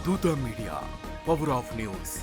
దూత media power of news.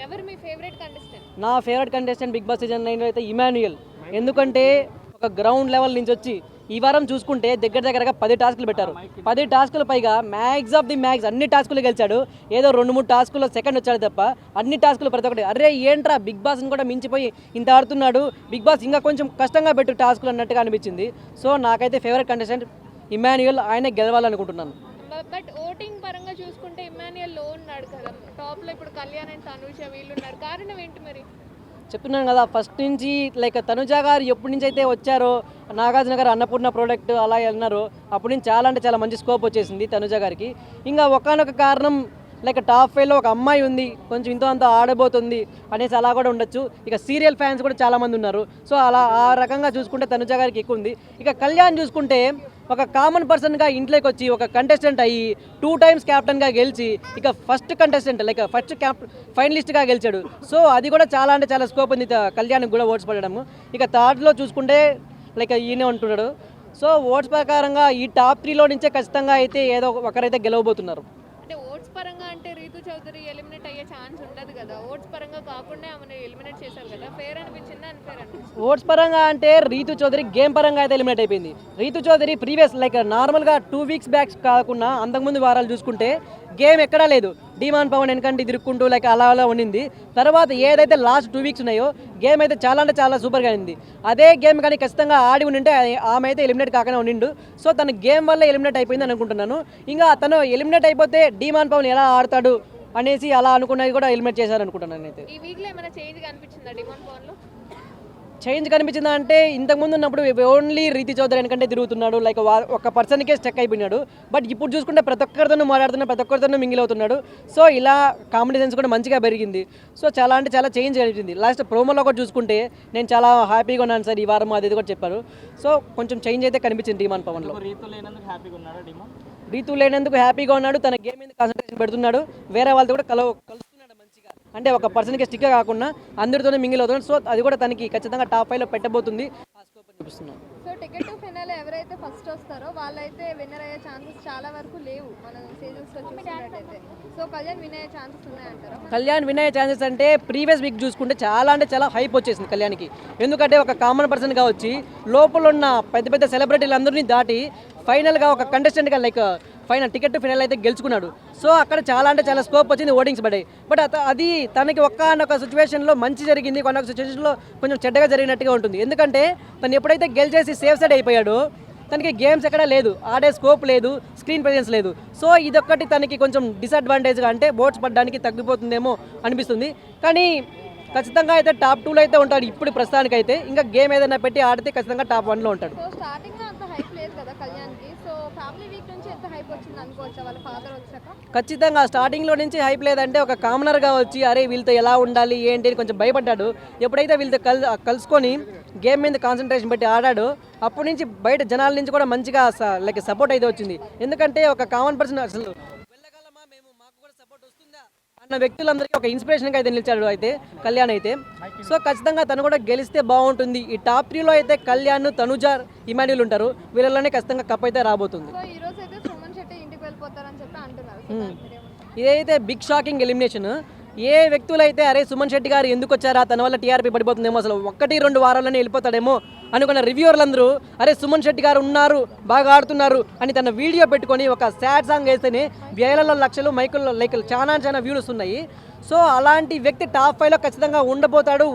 ఎవరు మీ ఫేవరెట్ కంటెస్టెంట్? నా favourite contestant Bigg Boss season 9 అయితే ఇమాన్యుయల్. ఎందుకంటే ఒక గ్రౌండ్ లెవెల్ నుంచి వచ్చి ఈ వారం చూసుకుంటే దగ్గరగా 10 టాస్కులు పెట్టారు. 10 టాస్కులు పైగా మ్యాక్స్ ఆఫ్ ది మ్యాక్స్ అన్ని టాస్కులు గెలిచాడు. ఏదో 2-3 టాస్కుల్లో సెకండ్ వచ్చాడు తప్ప అన్ని టాస్కులు ప్రతి ఒక్కటి అరే ఏంట్రా బిగ్ బాస్ని కూడా మించిపోయి ఇంత ఆడుతున్నాడు, బిగ్ బాస్ ఇంకా కొంచెం కష్టంగా పెట్టు టాస్కులు అన్నట్టుగా అనిపించింది. సో నాకైతే ఫేవరెట్ కంటెస్టెంట్ ఇమాన్యుయల్, ఆయనే గెలవాలనుకుంటున్నాను. బట్ ఓటింగ్ పరంగా చూసుకుంటే ఇమాన్యుయల్ లో ఉన్నాడు కదా, టాప్ లో ఇప్పుడు కళ్యాణ్ అండ్ తనుజ వీళ్ళు ఉన్నారు. కారణం ఏంటి మరి? చెప్తున్నాను కదా, ఫస్ట్ నుంచి లైక్ తనుజ గారు ఎప్పటి నుంచి అయితే వచ్చారో నాగార్జున గారు అన్నపూర్ణ ప్రోడక్ట్ అలా అన్నారు, అప్పటి నుంచి చాలా అంటే చాలా మంచి స్కోప్ వచ్చేసింది తనుజ గారికి. ఇంకా ఒకానొక కారణం లైక్ టాప్ 5లో ఒక అమ్మాయి ఉంది, కొంచెం ఇంతో అంత ఆడబోతుంది అనేసి అలా కూడా ఉండొచ్చు. ఇక సీరియల్ ఫ్యాన్స్ కూడా చాలామంది ఉన్నారు. సో అలా ఆ రకంగా చూసుకుంటే తనుజ గారికి ఎక్కువ ఉంది. ఇక కళ్యాణ్ చూసుకుంటే ఒక కామన్ పర్సన్గా ఇంట్లోకి వచ్చి ఒక కంటెస్టెంట్ అయ్యి 2 times క్యాప్టెన్గా గెలిచి ఇక ఫస్ట్ కంటెస్టెంట్ లైక్ ఫస్ట్ ఫైనలిస్ట్గా గెలిచాడు. సో అది కూడా చాలా అంటే చాలా స్కోప్ ఉంది కళ్యాణ్కి కూడా ఓట్స్ పడడము. ఇక థర్డ్లో చూసుకుంటే లైక్ ఈయనే ఉంటున్నాడు. సో ఓట్స్ ప్రకారంగా ఈ టాప్ 3లో నుంచే ఖచ్చితంగా అయితే ఏదో ఒకరైతే గెలవబోతున్నారు. అంటే ఓట్స్ పరంగా అంటే రీతు చౌదరి ఎలిమినేట్ అయ్యే ఛాన్స్ ఉండదు కదా, ఓట్స్ పరంగా కాకుండా ఆమెను ఎలిమినేట్ చేశారు కదా, ఫేర్ అనిపించిందా అన్ఫేర్ అనిపించింది? ఓట్స్ పరంగా అంటే రీతు చౌదరి గేమ్ పరంగా అయితే ఎలిమినేట్ అయిపోయింది. రీతు చౌదరి ప్రీవియస్ లైక్ నార్మల్గా 2 weeks బ్యాక్ కాకుండా అంతకుముందు వారాలు చూసుకుంటే గేమ్ ఎక్కడా లేదు, డిమాన్ పవన్ వెనకంటే తిరుక్కుంటూ లైక్ అలా అలా ఉండింది. తర్వాత ఏదైతే లాస్ట్ 2 weeks ఉన్నాయో గేమ్ అయితే చాలా అంటే చాలా సూపర్గా అయింది. అదే గేమ్ కానీ ఖచ్చితంగా ఆడి ఉండింటే ఆమె అయితే ఎలిమినేట్ కాకనే ఉండిండు. సో తన గేమ్ వల్ల ఎలిమినేట్ అయిపోయింది అనుకుంటున్నాను. ఇంకా తను ఎలిమినేట్ అయిపోతే డిమాన్ పవన్ ఎలా ఆడతాడు అనేసి అలా అనుకున్నది కూడా ఎలిమినేట్ చేశారు అనుకుంటున్నాను నేనైతే. ఈ వీక్ లో ఏమైనా చేంజ్ కనిపించిందా డిమాండ్ పవన్ లో? చేంజ్ కనిపించిందా అంటే ఇంతకుముందు ఉన్నప్పుడు ఓన్లీ రీతి చౌదరి వెనకంటే తిరుగుతున్నాడు, లైక్ ఒక పర్సన్కే స్టక్ అయిపోయినాడు. బట్ ఇప్పుడు చూసుకుంటే ప్రతి ఒక్కరితోనూ మాట్లాడుతున్నాడు, ప్రతి ఒక్కరితోనూ మింగిల్ అవుతున్నాడు. సో ఇలా కామెడీ సెన్స్ కూడా మంచిగా పెరిగింది. సో చాలా అంటే చాలా చేంజ్ కలిగింది. లాస్ట్ ప్రోమోలో కూడా చూసుకుంటే నేను చాలా హ్యాపీగా ఉన్నాను సార్ ఈ వారం అది కూడా చెప్పారు. సో కొంచెం చేంజ్ అయితే కనిపించింది డిమాన్ పవన్లో. రీతు లేనందుకు హ్యాపీగా ఉన్నాడు, తన గేమ్ మీద కాన్సన్ట్రేషన్ పెడుతున్నాడు, వేరే వాళ్ళతో కూడా కలుస్తున్నాడు మంచిగా. అంటే ఒక పర్సన్కి స్టిక్ కాకుండా అందరితోనే మింగిల్ అవుతున్నాడు. సో అది కూడా తనకి ఖచ్చితంగా టాప్ 5లో పెట్టబోతుంది. ఆ స్కోప్ అని చూపిస్తున్నాను. సో టికెట్ టు ఫైనల్ ఎవరైతే ఫస్ట్ వస్తారో వాళ్ళైతే విన్నర్ అయ్యే ఛాన్సెస్ చాలా వరకు లేవు మన సీజన్స్ లో చూసినట్టయితే. సో కళ్యాణ్ విన్ అయ్యే ఛాన్సెస్ ఉన్నాయంటారా? కళ్యాణ్ విన్ అయ్యే ఛాన్సెస్ అంటే ప్రీవియస్ వీక్ చూసుకుంటే చాలా అంటే చాలా హైప్ వచ్చేసింది కళ్యాణ్కి. ఎందుకంటే ఒక కామన్ పర్సన్గా వచ్చి లోపల ఉన్న పెద్ద పెద్ద సెలబ్రిటీలందరినీ దాటి ఫైనల్గా ఒక కంటెస్టెంట్గా like final ticket to final అయితే గెలుచుకున్నాడు. సో అక్కడ చాలా అంటే చాలా స్కోప్ వచ్చింది, ఓటింగ్స్ పడ్డాయి. బట్ అది తనకి ఒక్కనొక సిచ్యువేషన్లో మంచి జరిగింది, కొనొక సిచ్యువేషన్లో కొంచెం చెడ్డగా జరిగినట్టుగా ఉంటుంది. ఎందుకంటే తను ఎప్పుడైతే గెలిచేసి సేఫ్ సైడ్ అయిపోయాడో తనకి గేమ్స్ ఎక్కడ లేదు, ఆడే స్కోప్ లేదు, స్క్రీన్ ప్రెజెన్స్ లేదు. సో ఇదొక్కటి తనకి కొంచెం డిసడ్వాంటేజ్గా అంటే ఓట్స్ పడడానికి తగ్గిపోతుందేమో అనిపిస్తుంది. కానీ ఖచ్చితంగా అయితే టాప్ 2లో అయితే ఉంటాడు ఇప్పుడు ప్రస్తుతానికైతే. ఇంకా గేమ్ ఏదైనా పెట్టి ఆడితే ఖచ్చితంగా టాప్ 1లో ఉంటాడు. సో స్టార్టింగ్ లో అంత హైప్ లేదు కదా కళ్యాణ్కి, సో ఫ్యామిలీ వీక్ నుంచి ఎంత హైప్ వచ్చింది అనుకోవచ్చా వాళ్ళ ఫాదర్ వచ్చాక? ఖచ్చితంగా స్టార్టింగ్లో నుంచి హైప్ లేదంటే ఒక కామనర్గా వచ్చి అరే వీళ్ళతో ఎలా ఉండాలి ఏంటి అని కొంచెం భయపడ్డాడు. ఎప్పుడైతే వీళ్ళతో కలుసుకొని గేమ్ మీద కాన్సన్ట్రేషన్ పెట్టి ఆడాడో అప్పటి నుంచి బయట జనాల నుంచి కూడా మంచిగా లైక్ సపోర్ట్ అయితే వచ్చింది. ఎందుకంటే ఒక కామన్ పర్సన్ అసలు వెళ్ళగలమా మేము, మాకు కూడా సపోర్ట్ వస్తుందా అన్న వ్యక్తులందరికీ ఒక ఇన్స్పిరేషన్గా అయితే నిలిచాడు అయితే కళ్యాణ్ అయితే. సో ఖచ్చితంగా తను కూడా గెలిస్తే బాగుంటుంది. ఈ టాప్ 3లో అయితే కళ్యాణ్, తనుజ, ఇమాన్యుయల్ ఉంటారు. వీళ్ళలోనే ఖచ్చితంగా కప్ అయితే రాబోతుంది. సో ఈ రోజు అయితే సుమన్ శెట్టి ఇంటికి వెళ్ళిపోతారని చెప్పి అంటున్నారు. ఇదైతే బిగ్ షాకింగ్ ఎలిమినేషన్. ఏ వ్యక్తులైతే అరే సుమన్ శెట్టి గారు ఎందుకు వచ్చారా, తన వల్ల టీఆర్పీ పడిపోతుందేమో, అసలు 1-2 వారాల్లోనే వెళ్ళిపోతాడేమో అనుకున్న రివ్యూవర్లందరూ అరే సుమన్ శెట్టి గారు ఉన్నారు, బాగా ఆడుతున్నారు అని తన వీడియో పెట్టుకొని ఒక సాడ్ సాంగ్ వేస్తేనే వేలలో లక్షలు మైకుల్లో లైక్ చాలా వ్యూస్ ఉన్నాయి. సో అలాంటి వ్యక్తి టాప్ 5లో ఖచ్చితంగా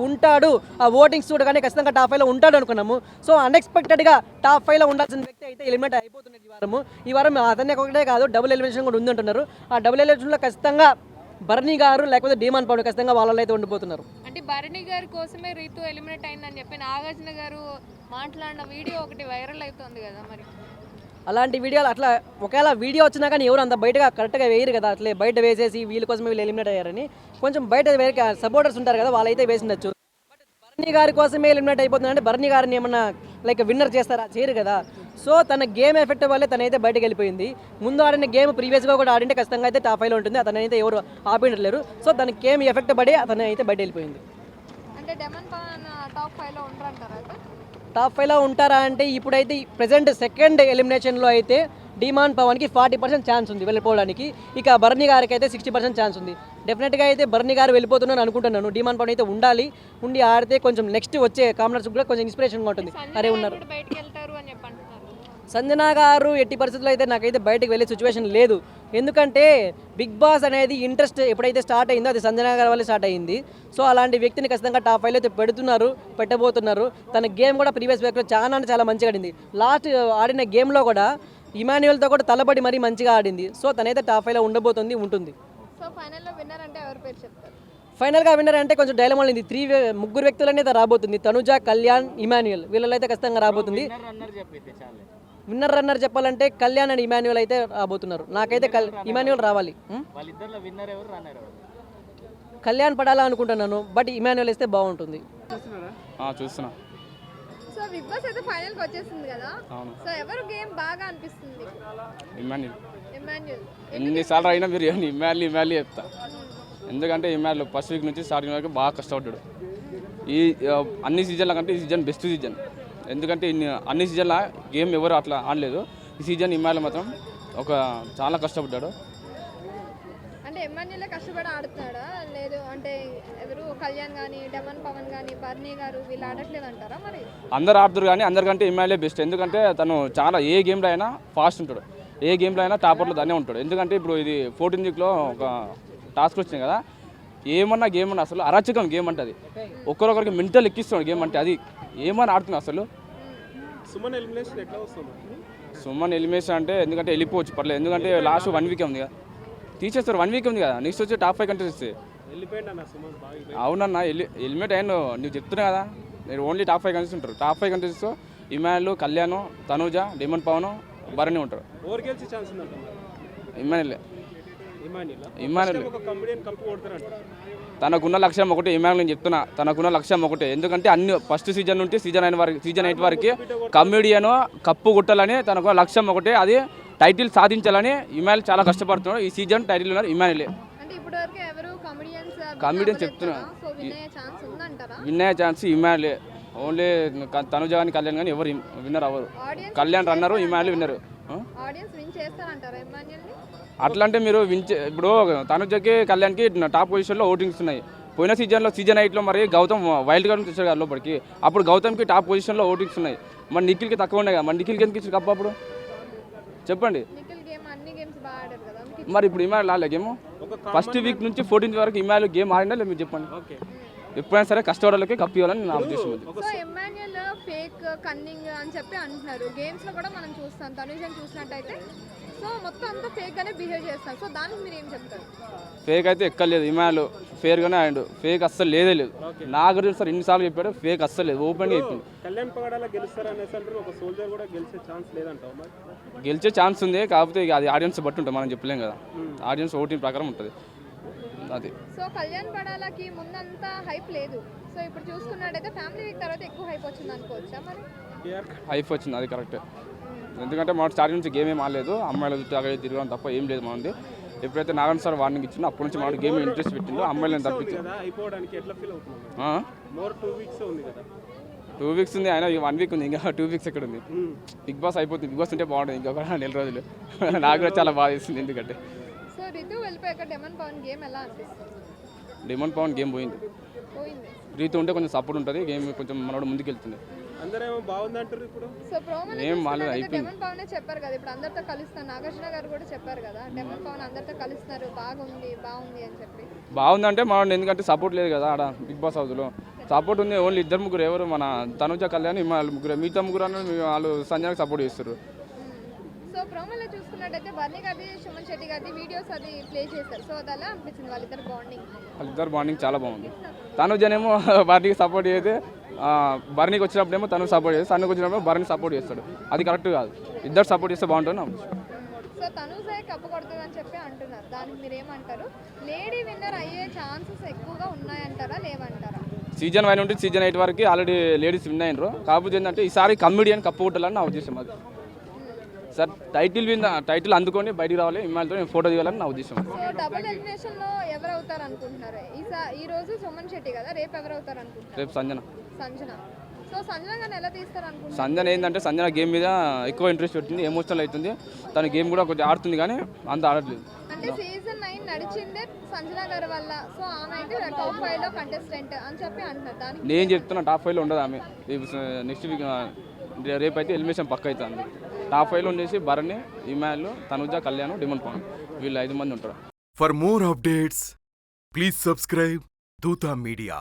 ఉంటాడు. ఆ ఓటింగ్స్ చూడగానే ఖచ్చితంగా టాప్ 5లో ఉంటాడు అనుకున్నాము. సో అన్ఎక్స్పెక్టెడ్గా టాప్ 5లో ఉండాల్సిన వ్యక్తి అయితే ఎలిమినేట్ అయిపోతున్నాడు ఈ వారం. అతన్ని ఒకటే కాదు, డబుల్ ఎలిమినేషన్ కూడా ఉందంటున్నారు. ఆ డబుల్ ఎలిమినేషన్లో ఖచ్చితంగా భరణి గారు లేకపోతే డిమాండ్ పవన్ ఖచ్చితంగా వాళ్ళలో అయితే ఉండిపోతున్నారు. అంటే భరణి గారి కోసమే రీతు ఎలిమినేట్ అయిందని చెప్పి నాగార్జున గారు మాట్లాడిన వీడియో ఒకటి వైరల్ అవుతుంది కదా, మరి అలాంటి వీడియోలు అట్లా ఒకవేళ వీడియో వచ్చినా కానీ ఎవరు అంత బయటగా కరెక్ట్గా వేయరు కదా, అట్లే బయట వేసేసి వీళ్ళ కోసమే వీళ్ళు ఎలిమినేట్ అయ్యారని కొంచెం బయట వేరే సపోర్టర్స్ ఉంటారు కదా, వాళ్ళైతే వేసిండొచ్చు. బట్ భరణి గారి కోసమే ఎలిమినేట్ అయిపోతుందంటే భరణి గారిని ఏమన్నా లైక్ విన్నర్ చేస్తారా, చేయరు కదా. సో తన గేమ్ ఎఫెక్ట్ వల్లే తనైతే బయటకు వెళ్ళిపోయింది. ముందు ఆడిన గేమ్ ప్రీవియస్గా కూడా ఆడింటే ఖచ్చితంగా అయితే టాప్ 5లో ఉంటుంది. అతనైతే ఎవరు ఆపినట్లేరు. సో తన గేమ్ ఎఫెక్ట్ పడి అతను అయితే బయట వెళ్ళిపోయింది. అంటే డెమన్ పవన్ టాప్ 5లో ఉంటారంటారా? టాప్ 5లో ఉంటారా అంటే ఇప్పుడైతే ప్రజెంట్ సెకండ్ ఎలిమినేషన్లో అయితే డిమాండ్ పవన్కి 40% ఛాన్స్ ఉంది వెళ్ళిపోవడానికి. ఇక బర్నీ గారికి అయితే 60% ఛాన్స్ ఉంది. డెఫినెట్గా అయితే బర్నీ గారు వెళ్ళిపోతున్నాను అనుకుంటున్నాను. డిమాండ్ పవన్ అయితే ఉండాలి, ఉండి ఆడితే కొంచెం నెక్స్ట్ వచ్చే కామనర్స్ కూడా కొంచెం ఇన్స్పిరేషన్గా ఉంటుంది. అరే ఉన్నారు బయటికి వెళ్తారు అని చెప్పి అంటున్నారు. సంజన గారు ఎట్టి పరిస్థితుల్లో అయితే నాకైతే బయటకు వెళ్ళే సిచ్యువేషన్ లేదు. ఎందుకంటే బిగ్ బాస్ అనేది ఇంట్రెస్ట్ ఎప్పుడైతే స్టార్ట్ అయిందో అది సంజన గారి వల్ల స్టార్ట్ అయింది. సో అలాంటి వ్యక్తిని ఖచ్చితంగా టాప్ 5లో అయితే పెట్టబోతున్నారు. తన గేమ్ కూడా ప్రీవియస్ వీక్లో చాలా అంటే చాలా మంచిగా ఆడింది. లాస్ట్ ఆడిన గేమ్లో కూడా ఇమాన్యుయల్తో కూడా తలబడి మరీ మంచిగా ఆడింది. సో తనైతే టాప్ 5లో ఉంటుంది. సో ఫైనల్లో విన్నర్ అంటే ఎవరి పేరు చెప్తారు? ఫైనల్గా విన్నర్ అంటే కొంచెం డైలమా ఉంది. ముగ్గురు వ్యక్తులనే అయితే రాబోతుంది. తనుజ, కళ్యాణ్, ఇమాన్యుయల్ వీళ్ళలో అయితే ఖచ్చితంగా రాబోతుంది. విన్నర్ రన్నర్ చెప్పాలంటే కళ్యాణ్ అండ్ ఇమాన్యుయల్ అయితే రాబోతున్నారు. నాకైతే ఇమాన్యుయల్ రావాలి. కళ్యాణ్ పడాలా అనుకుంటున్నాను, బట్ ఇమాన్యుయల్ ఇస్తే బాగుంటుంది. చూస్తున్నా. సో బిగ్ బాస్ అయితే ఫైనల్ కి వచ్చేసింది కదా. సో ఎవరు గేమ్ బాగా అనిపిస్తుంది? ఇమాన్యుయల్. ఎన్నిసార్లు అయినా మీరు ఇమాన్యుయల్ చెప్తా. ఎందుకంటే ఇమాన్యుయల్ ఫస్ట్ వీక్ నుంచి స్టార్టింగ్ వరకు బాగా కష్టపడ్డాడు. ఈ అన్ని సీజన్ల కంటే ఈ సీజన్ బెస్ట్ సీజన్. ఎందుకంటే అన్ని సీజన్ల గేమ్ ఎవరు అట్లా ఆడలేదు. ఈ సీజన్ ఇమాన్యుయల్ మాత్రం చాలా కష్టపడ్డాడు. అంటే ఇమాన్యుయల్ కష్టపడి ఆడుతున్నాడా లేదు అంటే ఎవరు కళ్యాణ్ కానీ, డెమన్ పవన్ కానీ, బర్నీ గారు వీళ్ళు ఆడట్లేదు అంటారా? మరి అందరు ఆడుతారు కానీ అందరికంటే ఇమాన్యుయల్ బెస్ట్. ఎందుకంటే తను చాలా ఏ గేమ్లో అయినా ఫాస్ట్ ఉంటాడు, ఏ గేమ్లో అయినా టాపర్లో దాన్నే ఉంటాడు. ఎందుకంటే ఇప్పుడు ఇది 14th వీక్లో ఒక టాస్క్ వచ్చింది కదా, ఏమన్నా గేమ్ అన్నా అసలు అరాచకం గేమ్ అంటే అది. ఒక్కరొకరికి మెంటల్ ఎక్కిస్తున్నాడు గేమ్ అంటే అది. ఏమన్నా ఆడుతున్నాడు అసలు. సుమన్ ఎలిమినేషన్ అంటే ఎందుకంటే వెళ్ళిపోవచ్చు పర్లేదు. ఎందుకంటే లాస్ట్ 1 వీక్ ఉంది కదా, తీసేస్తారు. 1 వీక్ ఉంది కదా, నెక్స్ట్ వచ్చి టాప్ 5 కంట్రీస్. అవునన్నా ఎలిమినేట్ అయ్యాను నువ్వు చెప్తున్నా కదా. నేను ఓన్లీ టాప్ 5 కంట్రీస్ ఉంటారు. Top 5 countries Emmanuel, Kalyan, Tanuja, demon Pavan, Bharani ఉంటారు. ఇమాన్యుయల్ తనకున్న లక్ష్యం ఒకటి. ఇమాన్యుయల్ నేను చెప్తున్నా, తనకున్న లక్ష్యం ఒకటే. ఎందుకంటే అన్ని ఫస్ట్ సీజన్ నుండి సీజన్ 8 వరకు కమెడియన్ కప్పు కొట్టాలని తనకు లక్ష్యం ఒకటే. అది టైటిల్ సాధించాలని ఇమాన్యుయల్ చాలా కష్టపడుతున్నాడు. ఈ సీజన్ టైటిల్ ఉన్నారు ఇమాన్యుయలే. కమెడియన్స్ చెప్తున్నా విన్ అయ్యే ఛాన్స్ ఇమాన్యులే. ఓన్లీ తనుజ కానీ కళ్యాణ్ కానీ ఎవరు విన్నర్ అవ్వరు. కళ్యాణ్ రన్నరు, ఇమాన్యుయల్ విన్నరు. అట్లా అంటే మీరు ఇప్పుడు తనుజకి కళ్యాణ్కి టాప్ పొజిషన్లో ఓటింగ్స్ ఉన్నాయి. పోయిన సీజన్లో సీజన్ 8లో మరి గౌతమ్ వైల్డ్ కార్డ్ నుంచి వచ్చాడు కదా లోపలికి. అప్పుడు గౌతమ్కి టాప్ పొజిషన్లో ఓటింగ్స్ ఉన్నాయి. మరి నిఖిల్కి తక్కువ ఉన్నాయి కదా. మరి నిఖిల్కి ఎందుకు ఇచ్చారు కప్పు అప్పుడు చెప్పండి. మరి ఇప్పుడు ఇమాన్యుయల్ ఆడలే గేమ్. ఫస్ట్ వీక్ నుంచి 14th వరకు ఇమాన్యుయల్ గేమ్ ఆడినా లేదు మీరు చెప్పండి. ఎప్పుడైనా సరే కష్టపడాలకి కప్పు ఇవ్వాలని నా ఉద్దేశం ఉంది. ఫేక్ కన్నింగ్ అని చెప్పి అంటున్నారు. గేమ్స్ లో కూడా మనం చూస్తాం. తనుజని చూసినట్టయితే సో మొత్తం అంతా ఫేక్ గానే బిహేవ్ చేస్తాం. సో దానికి మీరు ఏం చెప్తారు? ఫేక్ అయితే ఎక్కలేదు. ఇమాన్యుయల్ ఫేర్ గానే ఆడు. ఫేక్ అస్సలు లేదే లేదు. నా గురించి సార్ ఇన్నిసార్లు చెప్పాడు, ఫేక్ అస్సలు లేదు. ఓపెన్ గా చెప్పింది. గెలిచే ఛాన్స్ ఉంది, కాకపోతే అది ఆడియన్స్ బట్టి ఉంటుంది, మనం చెప్పలేం కదా. ఆడియన్స్ ఓటింగ్ ప్రకారం ఉంటుంది అది. సో కళ్యాణ్ పడాలకి ముందంతా హైప్ లేదు. సో ఇప్పుడు చూసుకున్నట్టయితే ఫ్యామిలీ వీక్ తర్వాత ఎక్కువ హైప్ వచ్చింది అనుకోవచ్చా? మరి హైప్ వచ్చింది, అది కరెక్టే. ఎందుకంటే మన స్టార్టింగ్ నుంచి గేమ్ ఏం ఆడలేదు. అమ్మాయిల అక్కడ తిరగడం తప్ప ఏం లేదు మనది. ఎప్పుడైతే నాగార్జున సార్ వార్నింగ్ ఇచ్చిందో అప్పటి నుంచి మన గేమ్ ఇంట్రెస్ట్ పెట్టిందో అమ్మాయిలను తప్పించి 2 వీక్స్ ఉంది. ఆయన 1 వీక్ ఉంది, ఇంకా 2 వీక్స్ ఎక్కడ ఉంది. బిగ్ బాస్ అయిపోతుంది. బిగ్ బాస్ ఉంటే బాగుంటుంది ఇంకొక 4 రోజులు. నాకు కూడా చాలా బాగా చేస్తుంది. ఎందుకంటే సో రితు వెళ్ళిపోయాక డెమన్ పవన్ గేమ్ ఎలా అనిపిస్తుంది? డెమన్ పవన్ గేమ్ పోయింది. రీతు ఉంటే కొంచెం సపోర్ట్ ఉంటుంది, గేమ్ కొంచెం మనోడు ముందుకు వెళ్తుంది. సో ఏం మాలేదు, అయిపోయింది. డెమన్ పవనే చెప్పారు కదా ఇప్పుడు అందరితో కలుస్తారు. నాగార్జున గారు కూడా చెప్పారు కదా డెమన్ పవన్ అందరితో కలుస్తున్నారు, బాగుంది అని చెప్పి. బాగుందంటే మనం ఎందుకంటే సపోర్ట్ లేదు కదా ఆడ బిగ్ బాస్ హౌస్లో. సపోర్ట్ ఉంది ఓన్లీ 2 ముగ్గురు. ఎవరు మన తనుజ, కళ్యాణ్, ముగ్గురు. మిగతా ముగ్గురు వాళ్ళు సంజయ్కి సపోర్ట్ చేస్తారు. సో ప్రోమోలో చూసుకున్నట్టయితే బర్నీ గారి, సుమన్ శెట్టి గారి వీడియోస్ అది ప్లే చేస్తారు. సో అది ఎలా అనిపించింది వాళ్ళిద్దరు బాండింగ్? చాలా బాగుంది. తనుజనేమో బర్నీకి సపోర్ట్ చేస్తే, బర్నీకి వచ్చినప్పుడేమో తను సపోర్ట్ చేస్తే, తనకు వచ్చినప్పుడు బర్నీ సపోర్ట్ చేస్తాడు. అది కరెక్ట్ కాదు. ఇద్దరు సపోర్ట్ చేస్తే బాగుంటుంది. సో తనుజే కప్పు కొడుతుంది అని చెప్పి అంటున్నారు, దానికి మీరు ఏమంటారు? లేడీ విన్నర్ అయ్యే ఛాన్సెస్ ఎక్కువగా ఉన్నాయంటారా లేవంటారా? సీజన్ 1 నుండి సీజన్ 8 వరకు ఆల్రెడీ లేడీస్ విన్ అయినరు. కాకపోతే ఏంటంటే ఈసారి కమెడియన్ కప్పు కొట్టాలని నా ఉద్దేశం. అది సార్ టైటిల్ అందుకొని బయటికి రావాలి, ఇమ్మాయిలతో నేను ఫోటో దిగాలని నా ఉద్దేశం. సో డబుల్ ఎలిమినేషన్ లో ఎవరు అవుతారు అనుకుంటున్నారు? ఈ రోజు సుమన్ శెట్టి కదా, రేపు ఎవరు అవుతారు అనుకుంటున్నారు? రేపు సంజన. సో సంజన గారిని ఎలా తీస్తారు అనుకుంటున్నారు? సంజన ఏంటంటే సంజన గేమ్ మీద ఎక్కువ ఇంట్రెస్ట్ పెట్టింది, ఎమోషనల్ అవుతుంది. తన గేమ్ కూడా కొంచెం ఆడుతుంది కానీ అంత ఆడట్లేదు. అంటే సీజన్ 9 నడిచిందే సంజన గారి వల్ల. సో ఆమె అయితే టాప్ 5 లో కంటెస్టెంట్ అని చెప్పి అంటున్నారు. దానికి నేను చెప్తున్నా టాప్ 5లో ఉండదు ఆమె. నెక్స్ట్ వీక్ రేపు అయితే ఎలిమినేషన్ పక్క అవుతుంది. టాప్ 5లో ఉండేసి భరణి, ఇమాన్యుల్, తనుజ, కళ్యాణ్, డిమన్ పవన్ వీళ్ళు 5 మంది ఉంటారు. For more updates, please subscribe Dutta Media.